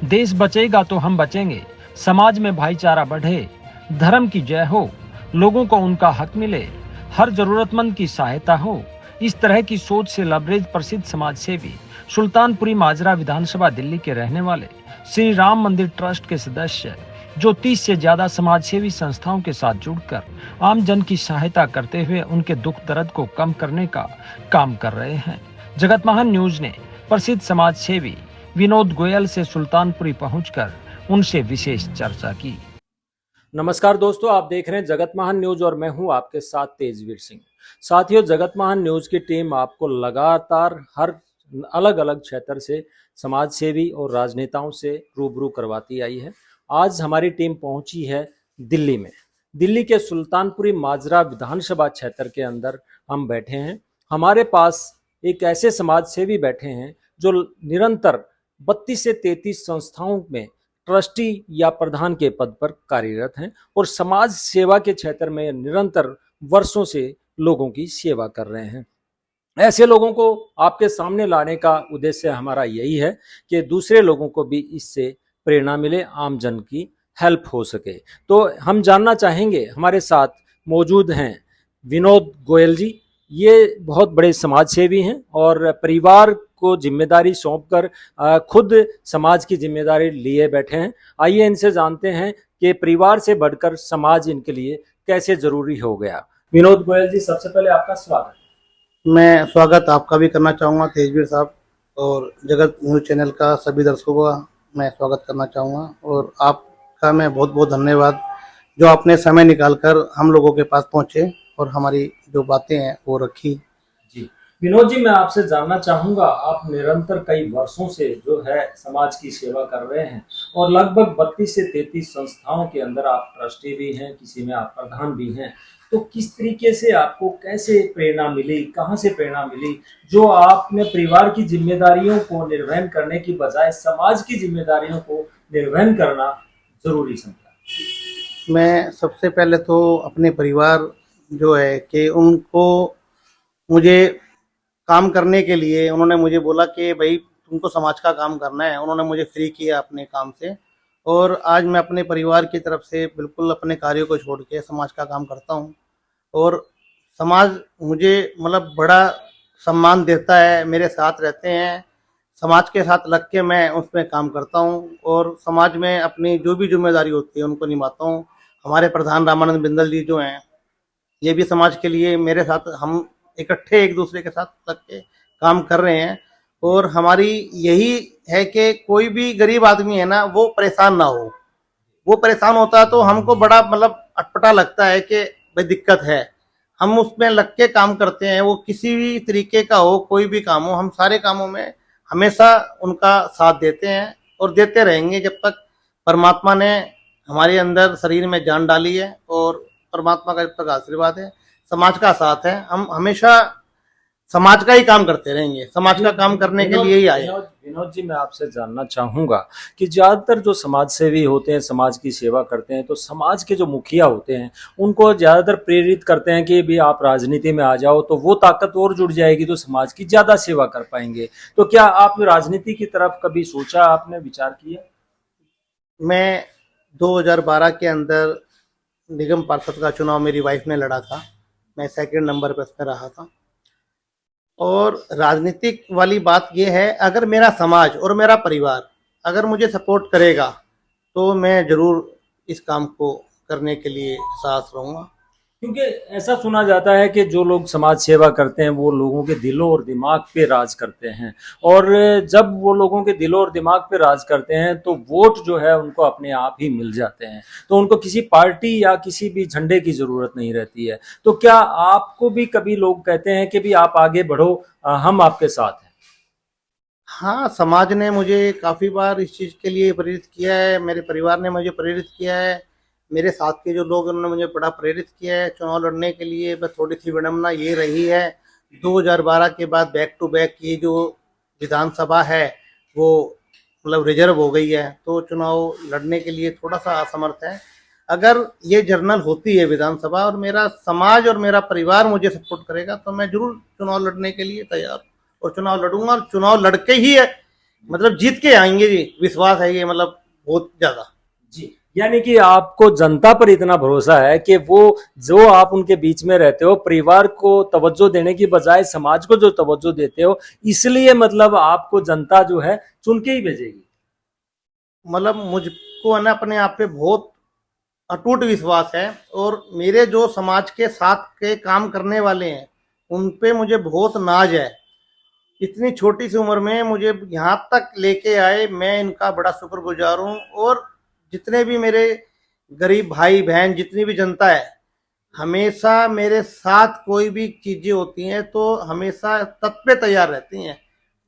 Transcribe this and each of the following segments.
देश बचेगा तो हम बचेंगे, समाज में भाईचारा बढ़े, धर्म की जय हो, लोगों को उनका हक मिले, हर जरूरतमंद की सहायता हो। इस तरह की सोच से लबरेज प्रसिद्ध समाज सेवी सुल्तानपुरी माजरा विधानसभा दिल्ली के रहने वाले श्री राम मंदिर ट्रस्ट के सदस्य, जो 30 से ज्यादा समाज सेवी संस्थाओं के साथ जुड़कर आम जन की सहायता करते हुए उनके दुख दर्द को कम करने का काम कर रहे हैं। जगत महान न्यूज ने प्रसिद्ध समाज सेवी विनोद गोयल से सुल्तानपुरी पहुंचकर उनसे विशेष चर्चा की। नमस्कार दोस्तों, आप देख रहे हैं जगत महान न्यूज और मैं हूं आपके साथ तेजवीर सिंह। साथियों, जगत महान न्यूज की टीम आपको लगातार हर अलग अलग क्षेत्र से समाज सेवी और राजनेताओं से रूबरू करवाती आई है। आज हमारी टीम पहुंची है दिल्ली में। दिल्ली के सुल्तानपुरी माजरा विधानसभा क्षेत्र के अंदर हम बैठे हैं। हमारे पास एक ऐसे समाज सेवी बैठे हैं जो निरंतर 32 से 33 संस्थाओं में ट्रस्टी या प्रधान के पद पर कार्यरत हैं और समाज सेवा के क्षेत्र में निरंतर वर्षों से लोगों की सेवा कर रहे हैं। ऐसे लोगों को आपके सामने लाने का उद्देश्य हमारा यही है कि दूसरे लोगों को भी इससे प्रेरणा मिले, आम जन की हेल्प हो सके। तो हम जानना चाहेंगे, हमारे साथ मौजूद हैं विनोद गोयल जी। ये बहुत बड़े समाज सेवी हैं और परिवार को जिम्मेदारी सौंपकर खुद समाज की जिम्मेदारी लिए बैठे हैं। आइए इनसे जानते हैं कि परिवार से बढ़कर समाज इनके लिए कैसे जरूरी हो गया। विनोद गोयल जी, सबसे पहले आपका स्वागत। मैं स्वागत आपका भी करना चाहूँगा तेजवीर साहब, और जगत न्यूज़ चैनल का सभी दर्शकों का मैं स्वागत करना चाहूँगा, और आपका मैं बहुत बहुत धन्यवाद जो आपने समय निकालकर हम लोगों के पास पहुँचे और हमारी जो बातें हैं वो रखी। जी विनोद जी, मैं आपसे जानना चाहूँगा, आप निरंतर कई वर्षों से जो है समाज की सेवा कर रहे हैं और लगभग 32 से 33 संस्थाओं के अंदर आप ट्रस्टी भी हैं, किसी में आप प्रधान भी हैं। तो किस तरीके से आपको कैसे प्रेरणा मिली, कहाँ से प्रेरणा मिली जो आपने परिवार की जिम्मेदारियों को निर्वहन करने की बजाय समाज की जिम्मेदारियों को निर्वहन करना जरूरी समझा? मैं सबसे पहले तो अपने परिवार जो है कि उनको मुझे काम करने के लिए उन्होंने मुझे बोला कि भाई तुमको समाज का काम करना है। उन्होंने मुझे फ्री किया अपने काम से, और आज मैं अपने परिवार की तरफ से बिल्कुल अपने कार्यों को छोड़ के समाज का काम करता हूँ। और समाज मुझे मतलब बड़ा सम्मान देता है, मेरे साथ रहते हैं, समाज के साथ लग के मैं उसमें काम करता हूँ और समाज में अपनी जो भी जिम्मेदारी होती है उनको निभाता हूँ। हमारे प्रधान रामानंद बिंदल जी जो हैं, ये भी समाज के लिए मेरे साथ हम इकट्ठे एक दूसरे के साथ लग के काम कर रहे हैं। और हमारी यही है कि कोई भी गरीब आदमी है ना, वो परेशान ना हो। वो परेशान होता है तो हमको बड़ा मतलब अटपटा लगता है कि भाई दिक्कत है। हम उसमें लग के काम करते हैं, वो किसी भी तरीके का हो, कोई भी काम हो, हम सारे कामों में हमेशा उनका साथ देते हैं और देते रहेंगे जब तक परमात्मा ने हमारे अंदर शरीर में जान डाली है और परमात्मा का जब तक आशीर्वाद है, समाज का साथ है, हम हमेशा समाज का ही काम करते रहेंगे। समाज का काम करने के लिए ही आए। विनोद जी, मैं आपसे जानना चाहूंगा कि ज्यादातर जो समाज सेवी होते हैं, समाज की सेवा करते हैं, तो समाज के जो मुखिया होते हैं उनको ज्यादातर प्रेरित करते हैं कि भी आप राजनीति में आ जाओ, तो वो ताकत और जुड़ जाएगी तो समाज की ज्यादा सेवा कर पाएंगे। तो क्या आप राजनीति की तरफ कभी सोचा, आपने विचार किया? मैं 2012 के अंदर निगम पार्षद का चुनाव मेरी वाइफ ने लड़ा था। मैं सेकंड नंबर पर उसमें रहा था। और राजनीतिक वाली बात यह है, अगर मेरा समाज और मेरा परिवार अगर मुझे सपोर्ट करेगा तो मैं ज़रूर इस काम को करने के लिए साथ रहूँगा। क्योंकि ऐसा सुना जाता है कि जो लोग समाज सेवा करते हैं वो लोगों के दिलों और दिमाग पे राज करते हैं, और जब वो लोगों के दिलों और दिमाग पे राज करते हैं तो वोट जो है उनको अपने आप ही मिल जाते हैं, तो उनको किसी पार्टी या किसी भी झंडे की जरूरत नहीं रहती है। तो क्या आपको भी कभी लोग कहते हैं कि भी आप आगे बढ़ो, हम आपके साथ हैं? हाँ, समाज ने मुझे काफ़ी बार इस चीज़ के लिए प्रेरित किया है, मेरे परिवार ने मुझे प्रेरित किया है, मेरे साथ के जो लोग उन्होंने मुझे बड़ा प्रेरित किया है चुनाव लड़ने के लिए। बस थोड़ी सी विडम्बना ये रही है, 2012 के बाद बैक टू बैक ये जो विधानसभा है वो मतलब रिजर्व हो गई है, तो चुनाव लड़ने के लिए थोड़ा सा असमर्थ है। अगर ये जर्नल होती है विधानसभा और मेरा समाज और मेरा परिवार मुझे सपोर्ट करेगा तो मैं जरूर चुनाव लड़ने के लिए तैयार और चुनाव लड़ूंगा, और चुनाव लड़के ही मतलब जीत के आएंगे जी, विश्वास है ये, मतलब बहुत ज्यादा। जी, यानी कि आपको जनता पर इतना भरोसा है कि वो जो आप उनके बीच में रहते हो, परिवार को तवज्जो देने की बजाय समाज को जो तवज्जो देते हो, इसलिए मतलब आपको जनता जो है चुन के ही भेजेगी। मतलब मुझको है ना अपने आप पे बहुत अटूट विश्वास है, और मेरे जो समाज के साथ के काम करने वाले हैं उन पे मुझे बहुत नाज है। इतनी छोटी सी उम्र में मुझे यहाँ तक लेके आए, मैं इनका बड़ा शुक्रगुजार हूँ। और जितने भी मेरे गरीब भाई बहन, जितनी भी जनता है, हमेशा मेरे साथ कोई भी चीजें होती हैं तो हमेशा तत्पे तैयार रहती हैं,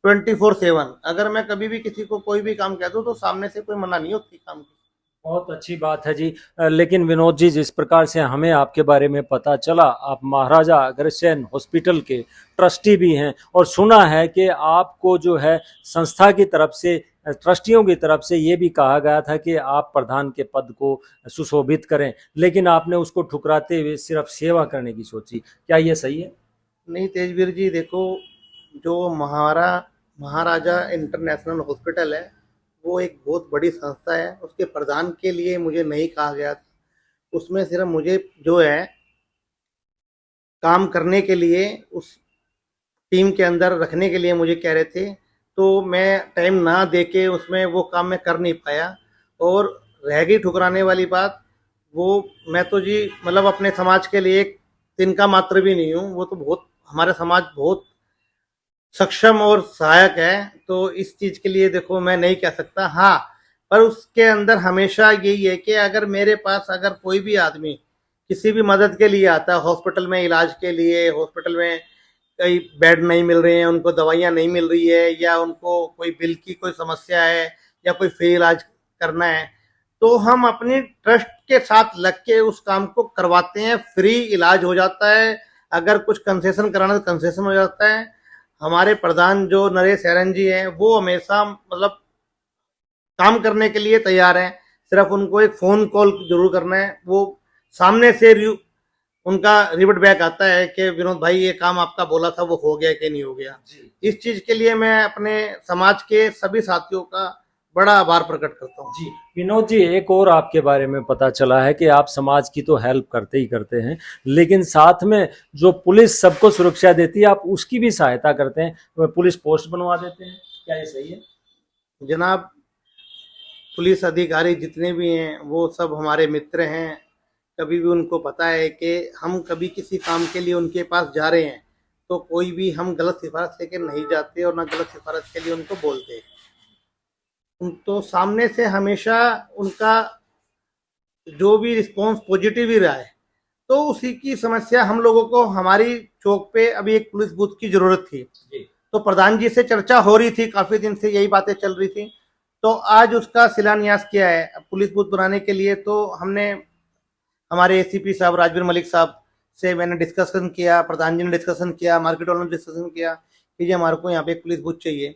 24/7। अगर मैं कभी भी किसी को कोई भी काम कह दूं तो सामने से कोई मना नहीं होती काम की। बहुत अच्छी बात है जी। लेकिन विनोद जी, जिस प्रकार से हमें आपके बारे में पता चला, आप महाराजा अग्रसेन हॉस्पिटल के ट्रस्टी भी हैं, और सुना है कि आपको जो है संस्था की तरफ से, ट्रस्टियों की तरफ से ये भी कहा गया था कि आप प्रधान के पद को सुशोभित करें, लेकिन आपने उसको ठुकराते हुए सिर्फ सेवा करने की सोची। क्या ये सही है? नहीं तेजवीर जी, देखो, जो महाराजा इंटरनेशनल हॉस्पिटल है वो एक बहुत बड़ी संस्था है। उसके प्रधान के लिए मुझे नहीं कहा गया था, उसमें सिर्फ मुझे जो है काम करने के लिए, उस टीम के अंदर रखने के लिए मुझे कह रहे थे। तो मैं टाइम ना दे के उसमें वो काम मैं कर नहीं पाया। और रह गई ठुकराने वाली बात, वो मैं तो जी मतलब अपने समाज के लिए एक तिनका मात्र भी नहीं हूँ। वो तो बहुत, हमारे समाज बहुत सक्षम और सहायक है, तो इस चीज के लिए देखो मैं नहीं कह सकता। हाँ, पर उसके अंदर हमेशा यही है कि अगर मेरे पास अगर कोई भी आदमी किसी भी मदद के लिए आता है, हॉस्पिटल में इलाज के लिए, हॉस्पिटल में कई बेड नहीं मिल रहे हैं, उनको दवाइयाँ नहीं मिल रही है, या उनको कोई बिल की कोई समस्या है, या कोई फ्री इलाज करना है, तो हम अपनी ट्रस्ट के साथ लग के उस काम को करवाते हैं। फ्री इलाज हो जाता है, अगर कुछ कंसेशन कराना तो कंसेशन हो जाता है। हमारे प्रधान जो नरेश हैरन जी हैं वो हमेशा मतलब काम करने के लिए तैयार हैं। सिर्फ उनको एक फोन कॉल जरूर करना है, वो सामने से उनका रिवर्ट बैक आता है कि विनोद भाई ये काम आपका बोला था वो हो गया कि नहीं हो गया। इस चीज के लिए मैं अपने समाज के सभी साथियों का बड़ा आभार प्रकट करता हूँ। जी, विनोद जी, एक और आपके बारे में पता चला है कि आप समाज की तो हेल्प करते ही करते हैं, लेकिन साथ में जो पुलिस सबको सुरक्षा देती है, आप उसकी भी सहायता करते हैं, पुलिस पोस्ट बनवा देते हैं। क्या ये सही है? जनाब, पुलिस अधिकारी जितने भी हैं वो सब हमारे मित्र हैं। कभी भी उनको पता है कि हम कभी किसी काम के लिए उनके पास जा रहे हैं तो कोई भी हम गलत सिफारिश लेके नहीं जाते, और ना गलत सिफारिश के लिए उनको बोलते। तो सामने से हमेशा उनका जो भी रिस्पॉन्स पॉजिटिव ही रहा है। तो उसी की समस्या हम लोगों को, हमारी चौक पे अभी एक पुलिस बूथ की जरूरत थी, तो प्रधान जी से चर्चा हो रही थी, काफी दिन से यही बातें चल रही थी। तो आज उसका शिलान्यास किया है पुलिस बूथ बनाने के लिए। तो हमने हमारे एसीपी साहब राजवीर मलिक साहब से मैंने डिस्कशन किया, प्रधान जी ने डिस्कशन किया, मार्केट वालों ने डिस्कशन किया कि जी हमारे को यहाँ पे एक पुलिस बूथ चाहिए।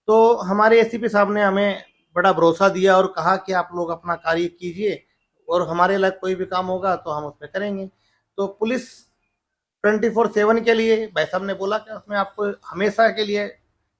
तो हमारे एसीपी साहब ने हमें बड़ा भरोसा दिया और कहा कि आप लोग अपना कार्य कीजिए, और हमारे लायक कोई भी काम होगा तो हम उसमें करेंगे। तो पुलिस 24/7 के लिए भाई साहब ने बोला कि उसमें आपको हमेशा के लिए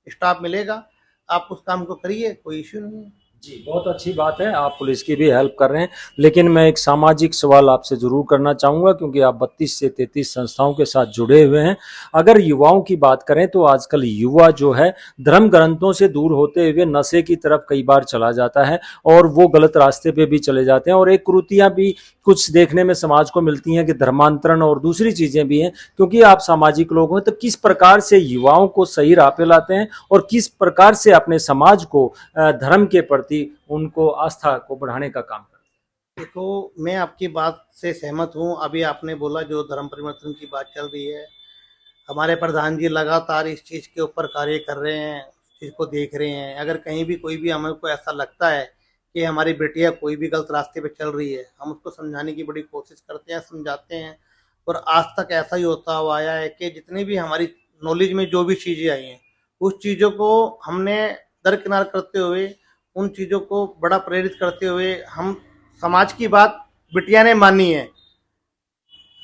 स्टाफ मिलेगा, आप उस काम को करिए, कोई इश्यू नहीं है। जी, बहुत अच्छी बात है, आप पुलिस की भी हेल्प कर रहे हैं। लेकिन मैं एक सामाजिक सवाल आपसे ज़रूर करना चाहूँगा, क्योंकि आप 32 से 33 संस्थाओं के साथ जुड़े हुए हैं। अगर युवाओं की बात करें तो आजकल युवा जो है धर्म ग्रंथों से दूर होते हुए नशे की तरफ कई बार चला जाता है, और वो गलत रास्ते पे भी चले जाते हैं, और एक कुरीतियाँ भी कुछ देखने में समाज को मिलती हैं कि धर्मांतरण और दूसरी चीज़ें भी हैं। क्योंकि आप सामाजिक लोग हैं, तो किस प्रकार से युवाओं को सही राह पे लाते हैं, और किस प्रकार से अपने समाज को धर्म के प्रति उनको आस्था को बढ़ाने का काम करते देखो, मैं आपकी बात से सहमत हूँ। अभी आपने बोला जो धर्म परिवर्तन की बात चल रही है, हमारे प्रधान जी लगातार इस चीज़ के ऊपर कार्य कर रहे हैं, इस चीज़ को देख रहे हैं। अगर कहीं भी कोई भी हमें को ऐसा लगता है कि हमारी बेटियां कोई भी गलत रास्ते पे चल रही है, हम उसको समझाने की बड़ी कोशिश करते हैं, समझाते हैं। और आज तक ऐसा ही होता हुआ आया है कि जितनी भी हमारी नॉलेज में जो भी चीज़ें आई हैं, उस चीज़ों को हमने दरकिनार करते हुए, उन चीज़ों को बड़ा प्रेरित करते हुए हम समाज की बात बिटिया ने मानी है।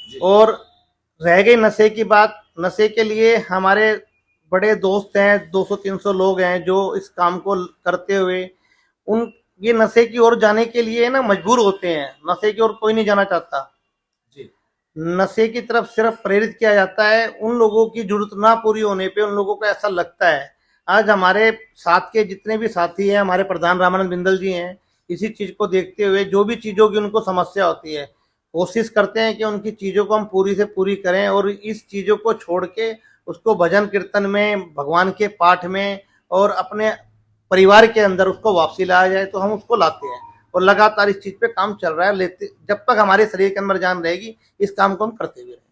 हैं। और रह गई नशे की बात, नशे के लिए हमारे बड़े दोस्त हैं, 200-300 लोग हैं जो इस काम को करते हुए उन ये नशे की ओर जाने के लिए ना मजबूर होते हैं। नशे की ओर कोई नहीं जाना चाहता। जी। नशे की तरफ सिर्फ प्रेरित किया जाता है उन लोगों की जरूरत ना पूरी होने पे, उन लोगों को ऐसा लगता है। आज हमारे साथ के जितने भी साथी हैं, हमारे प्रधान रामानंद बिंदल जी हैं, इसी चीज को देखते हुए जो भी चीजों की उनको समस्या होती है, कोशिश करते हैं कि उनकी चीजों को हम पूरी से पूरी करें और इस चीजों को छोड़ के उसको भजन कीर्तन में, भगवान के पाठ में और अपने परिवार के अंदर उसको वापसी लाया जाए। तो हम उसको लाते हैं और लगातार इस चीज पे काम चल रहा है। लेते जब तक हमारे शरीर के अंदर जान रहेगी इस काम को हम करते हुए रहेंगे।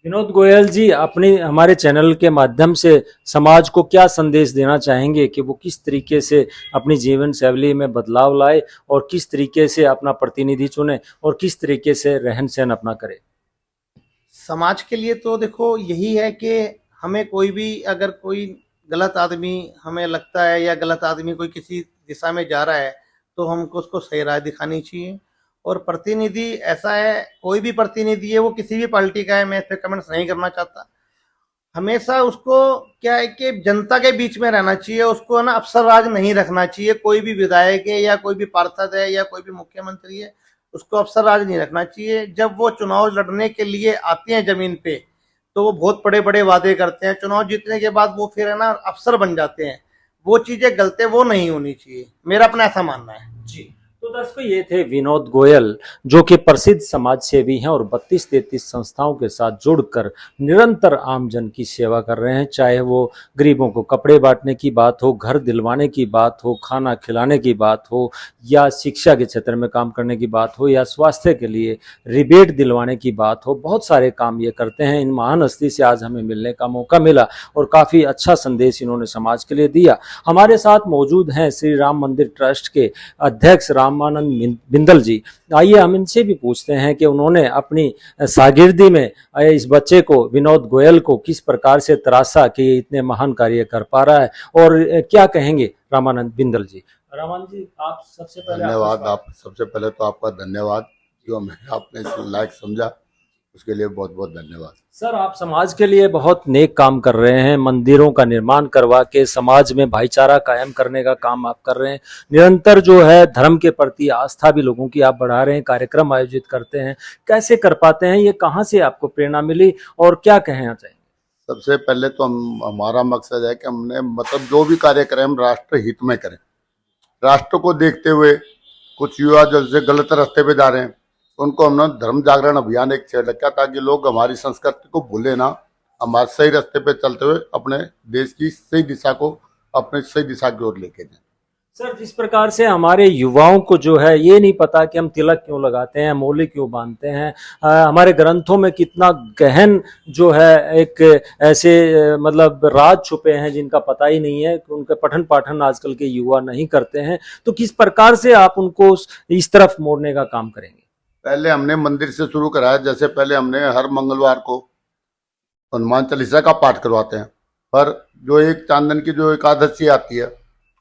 विनोद गोयल जी, अपने हमारे चैनल के माध्यम से समाज को क्या संदेश देना चाहेंगे कि वो किस तरीके से अपनी जीवन शैली में बदलाव लाए और किस तरीके से अपना प्रतिनिधि चुने और किस तरीके से रहन सहन अपना करे? समाज के लिए तो देखो यही है कि हमें कोई भी अगर कोई गलत आदमी हमें लगता है या गलत आदमी कोई किसी दिशा में जा रहा है तो हमको उसको सही राह दिखानी चाहिए। और प्रतिनिधि ऐसा है, कोई भी प्रतिनिधि है वो किसी भी पार्टी का है, मैं इस पे कमेंट्स नहीं करना चाहता। हमेशा उसको क्या है कि जनता के बीच में रहना चाहिए, उसको है ना अफसर राज नहीं रखना चाहिए। कोई भी विधायक है या कोई भी पार्षद है या कोई भी मुख्यमंत्री है, उसको अफसर राज नहीं रखना चाहिए। जब वो चुनाव लड़ने के लिए आते हैं जमीन पे तो वो बहुत बड़े बड़े वादे करते हैं, चुनाव जीतने के बाद वो फिर है ना अफसर बन जाते हैं। वो चीजें गलत है, वो नहीं होनी चाहिए, मेरा अपना ऐसा मानना है जी। तो दर्शकों, ये थे विनोद गोयल, जो कि प्रसिद्ध समाज सेवी हैं और 32-33 संस्थाओं के साथ जुड़कर निरंतर आमजन की सेवा कर रहे हैं। चाहे वो गरीबों को कपड़े बांटने की बात हो, घर दिलवाने की बात हो, खाना खिलाने की बात हो, या शिक्षा के क्षेत्र में काम करने की बात हो, या स्वास्थ्य के लिए रिबेट दिलवाने की बात हो, बहुत सारे काम ये करते हैं। इन महान हस्ती से आज हमें मिलने का मौका मिला और काफ़ी अच्छा संदेश इन्होंने समाज के लिए दिया। हमारे साथ मौजूद हैं श्री राम मंदिर ट्रस्ट के अध्यक्ष रामानंद बिंदल जी। आइए हम इनसे भी पूछते हैं कि उन्होंने अपनी शागिर्दी में इस बच्चे को, विनोद गोयल को, किस प्रकार से तराशा कि ये इतने महान कार्य कर पा रहा है और क्या कहेंगे रामानंद बिंदल जी। रामानंद जी, आप सबसे पहले धन्यवाद। आप सबसे पहले तो आपका धन्यवाद जो हमें आपने इस लायक समझा, उसके लिए बहुत बहुत धन्यवाद। सर, आप समाज के लिए बहुत नेक काम कर रहे हैं, मंदिरों का निर्माण करवा के समाज में भाईचारा कायम करने का काम आप कर रहे हैं। निरंतर जो है धर्म के प्रति आस्था भी लोगों की आप बढ़ा रहे हैं, कार्यक्रम आयोजित करते हैं। कैसे कर पाते हैं, ये कहाँ से आपको प्रेरणा मिली और क्या कहना चाहिए? सबसे पहले तो हमारा मकसद है कि हमने मतलब जो भी कार्य करें हम राष्ट्र हित में करें। राष्ट्र को देखते हुए कुछ युवा जो गलत रास्ते पे जा रहे हैं उनको हमने धर्म जागरण अभियान एक छेड़ रखा ताकि लोग हमारी संस्कृति को भूले ना, हमारे सही रास्ते पे चलते हुए अपने देश की सही दिशा को अपने सही दिशा की ओर लेके जाए। सर, जिस प्रकार से हमारे युवाओं को जो है ये नहीं पता कि हम तिलक क्यों लगाते हैं, मौली क्यों बांधते हैं, हमारे ग्रंथों में कितना गहन जो है एक ऐसे मतलब राज छुपे हैं जिनका पता ही नहीं है, उनका पठन पाठन आजकल के युवा नहीं करते हैं। तो किस प्रकार से आप उनको इस तरफ मोड़ने का काम करेंगे? पहले हमने मंदिर से शुरू कराया। जैसे पहले हमने हर मंगलवार को हनुमान चालीसा का पाठ करवाते हैं, पर जो एक चांदन की जो एकादशी आती है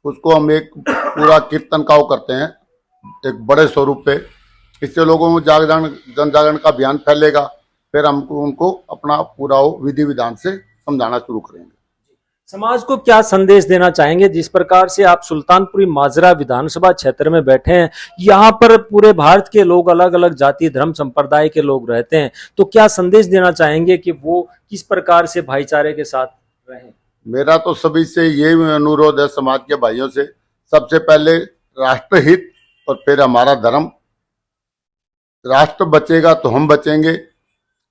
उसको हम एक पूरा कीर्तन का करते हैं एक बड़े स्वरूप पे। इससे लोगों में जागरण, जन जागरण का अभियान फैलेगा। फिर हमको उनको अपना पूरा विधि विधान से समझाना शुरू करेंगे। समाज को क्या संदेश देना चाहेंगे? जिस प्रकार से आप सुल्तानपुरी माजरा विधानसभा क्षेत्र में बैठे हैं, यहाँ पर पूरे भारत के लोग, अलग अलग जाति धर्म संप्रदाय के लोग रहते हैं, तो क्या संदेश देना चाहेंगे कि वो किस प्रकार से भाईचारे के साथ रहें? मेरा तो सभी से ये अनुरोध है, समाज के भाइयों से, सबसे पहले राष्ट्रहित और फिर हमारा धर्म। राष्ट्र बचेगा तो हम बचेंगे,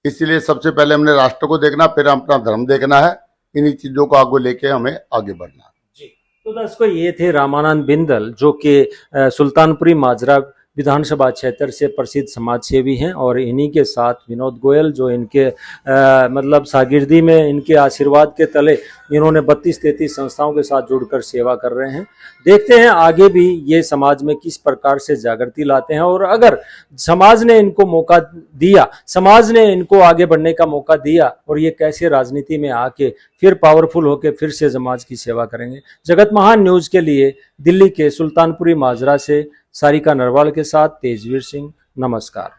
इसलिए सबसे पहले हमने राष्ट्र को देखना, फिर अपना धर्म देखना है। इन्हीं चीजों को आगे लेके हमें आगे बढ़ना है। जी। तो दर्शकों, ये थे रामानंद बिंदल, जो कि सुल्तानपुरी माजरा विधानसभा क्षेत्र से प्रसिद्ध समाज सेवी हैं, और इन्हीं के साथ विनोद गोयल, जो इनके मतलब शागिर्दी में, इनके आशीर्वाद के तले इन्होंने 32-33 संस्थाओं के साथ जुड़कर सेवा कर रहे हैं। देखते हैं आगे भी ये समाज में किस प्रकार से जागृति लाते हैं, और अगर समाज ने इनको मौका दिया, समाज ने इनको आगे बढ़ने का मौका दिया, और ये कैसे राजनीति में आके फिर पावरफुल होकर फिर से समाज की सेवा करेंगे। जगत महान न्यूज के लिए दिल्ली के सुल्तानपुरी माजरा से सारिका नरवाल के साथ तेजवीर सिंह, नमस्कार।